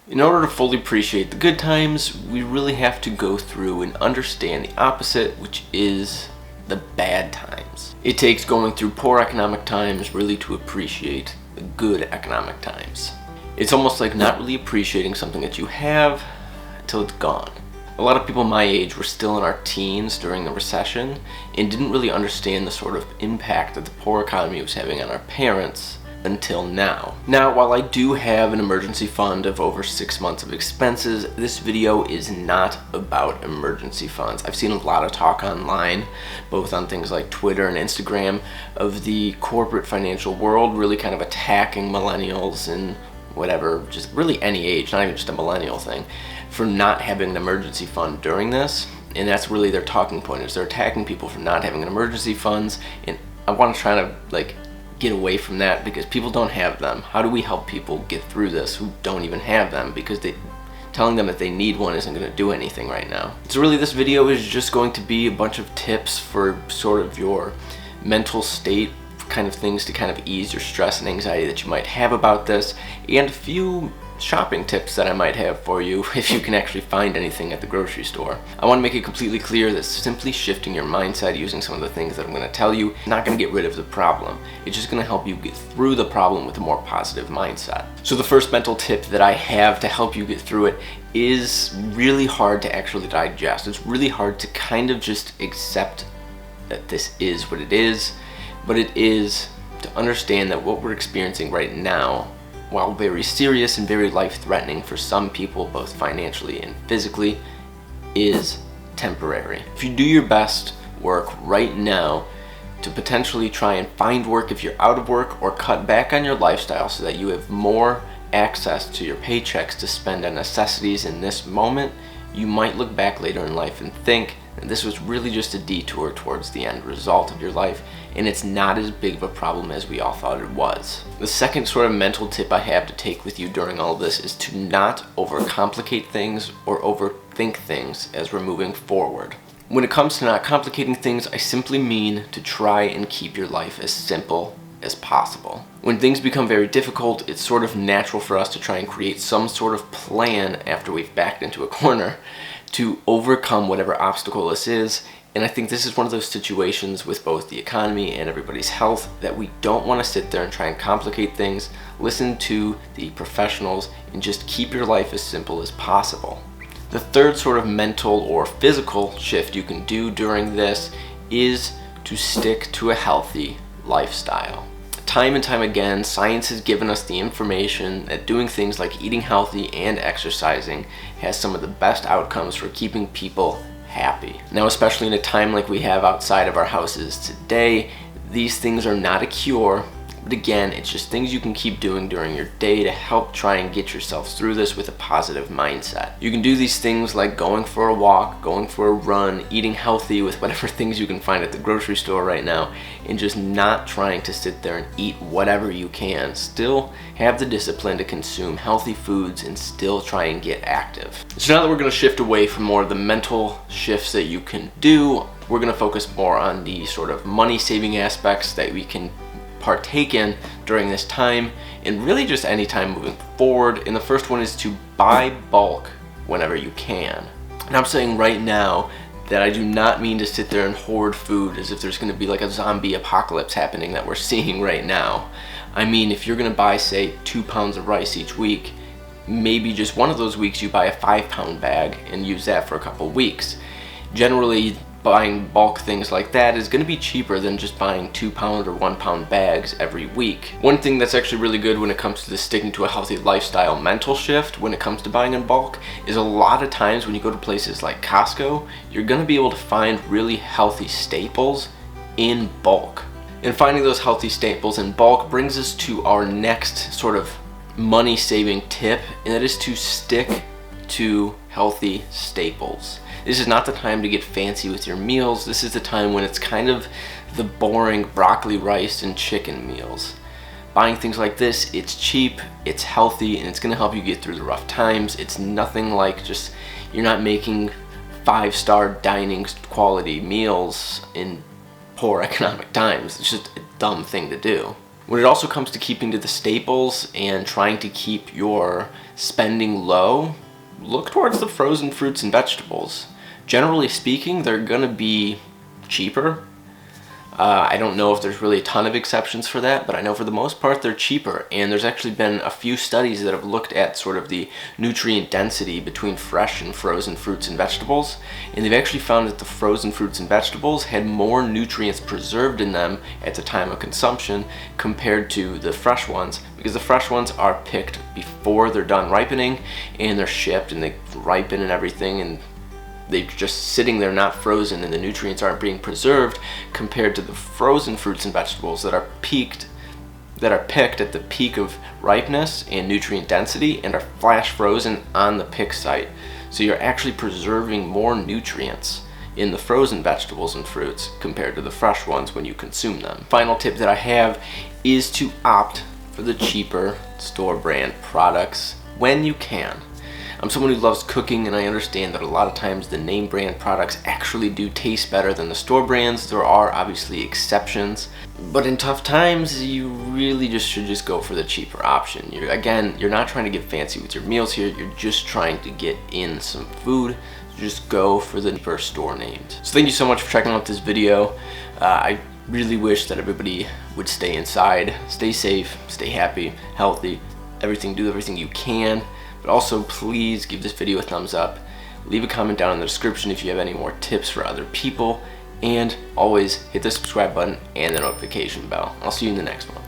In order to fully appreciate the good times, we really have to go through and understand the opposite, which is the bad times. It takes going through poor economic times really to appreciate the good economic times. It's almost like not really appreciating something that you have until it's gone. A lot of people my age were still in our teens during the recession and didn't really understand the sort of impact that the poor economy was having on our parents until now. Now, while I do have an emergency fund of over 6 months of expenses, this video is not about emergency funds. I've seen a lot of talk online, both on things like Twitter and Instagram, of the corporate financial world really kind of attacking millennials and whatever, just really any age, not even just a millennial thing, for not having an emergency fund during this. And that's really their talking point, is they're attacking people for not having an emergency funds. And I want to try to get away from that, because people don't have them. How do we help people get through this who don't even have them? Because telling them that they need one isn't going to do anything right now. So really this video is just going to be a bunch of tips for sort of your mental state, kind of things to kind of ease your stress and anxiety that you might have about this, and a few shopping tips that I might have for you if you can actually find anything at the grocery store. I want to make it completely clear that simply shifting your mindset using some of the things that I'm going to tell you is not going to get rid of the problem. It's just going to help you get through the problem with a more positive mindset. So the first mental tip that I have to help you get through it is really hard to actually digest. It's really hard to kind of just accept that this is what it is, but it is to understand that what we're experiencing right now, while very serious and very life-threatening for some people, both financially and physically, is temporary. If you do your best work right now to potentially try and find work if you're out of work, or cut back on your lifestyle so that you have more access to your paychecks to spend on necessities in this moment, you might look back later in life and think that this was really just a detour towards the end result of your life, and it's not as big of a problem as we all thought it was. The second sort of mental tip I have to take with you during all of this is to not overcomplicate things or overthink things as we're moving forward. When it comes to not complicating things, I simply mean to try and keep your life as simple as possible. When things become very difficult, it's sort of natural for us to try and create some sort of plan after we've backed into a corner to overcome whatever obstacle this is. And I think this is one of those situations with both the economy and everybody's health that we don't want to sit there and try and complicate things. Listen to the professionals and just keep your life as simple as possible. The third sort of mental or physical shift you can do during this is to stick to a healthy lifestyle. Time and time again, science has given us the information that doing things like eating healthy and exercising has some of the best outcomes for keeping people happy. Now, especially in a time like we have outside of our houses today, these things are not a cure, but again, it's just things you can keep doing during your day to help try and get yourself through this with a positive mindset. You can do these things like going for a walk, going for a run, eating healthy with whatever things you can find at the grocery store right now, and just not trying to sit there and eat whatever you can. Still have the discipline to consume healthy foods and still try and get active. So now that we're going to shift away from more of the mental shifts that you can do, we're going to focus more on the sort of money saving aspects that we can partake in during this time, and really just any time moving forward. And the first one is to buy bulk whenever you can. And I'm saying right now that I do not mean to sit there and hoard food as if there's going to be like a zombie apocalypse happening that we're seeing right now. I mean, if you're going to buy, say, 2 pounds of rice each week, maybe just one of those weeks you buy a 5-pound bag and use that for a couple weeks. Generally, buying bulk things like that is going to be cheaper than just buying 2-pound or 1-pound bags every week. One thing that's actually really good when it comes to the sticking to a healthy lifestyle mental shift when it comes to buying in bulk is a lot of times when you go to places like Costco, you're going to be able to find really healthy staples in bulk. And finding those healthy staples in bulk brings us to our next sort of money saving tip, and that is to stick to healthy staples. This is not the time to get fancy with your meals. This is the time when it's kind of the boring broccoli, rice, and chicken meals. Buying things like this, it's cheap, it's healthy, and it's going to help you get through the rough times. It's nothing like just, you're not making 5-star dining quality meals in poor economic times. It's just a dumb thing to do. When it also comes to keeping to the staples and trying to keep your spending low, look towards the frozen fruits and vegetables. Generally speaking, they're gonna be cheaper. I don't know if there's really a ton of exceptions for that, but I know for the most part they're cheaper. And there's actually been a few studies that have looked at sort of the nutrient density between fresh and frozen fruits and vegetables. And they've actually found that the frozen fruits and vegetables had more nutrients preserved in them at the time of consumption compared to the fresh ones, because the fresh ones are picked before they're done ripening and they're shipped and they ripen and everything, and they're just sitting there not frozen and the nutrients aren't being preserved, compared to the frozen fruits and vegetables that are picked at the peak of ripeness and nutrient density and are flash frozen on the pick site. So you're actually preserving more nutrients in the frozen vegetables and fruits compared to the fresh ones when you consume them. Final tip that I have is to opt for the cheaper store brand products when you can. I'm someone who loves cooking, and I understand that a lot of times the name brand products actually do taste better than the store brands. There are obviously exceptions, but in tough times you really should just go for the cheaper option. You're not trying to get fancy with your meals here, you're just trying to get in some food. Just go for the cheaper store names. So thank you so much for checking out this video. I really wish that everybody would stay inside, stay safe, stay happy, healthy, do everything you can. But also, please give this video a thumbs up. Leave a comment down in the description if you have any more tips for other people. And always hit the subscribe button and the notification bell. I'll see you in the next one.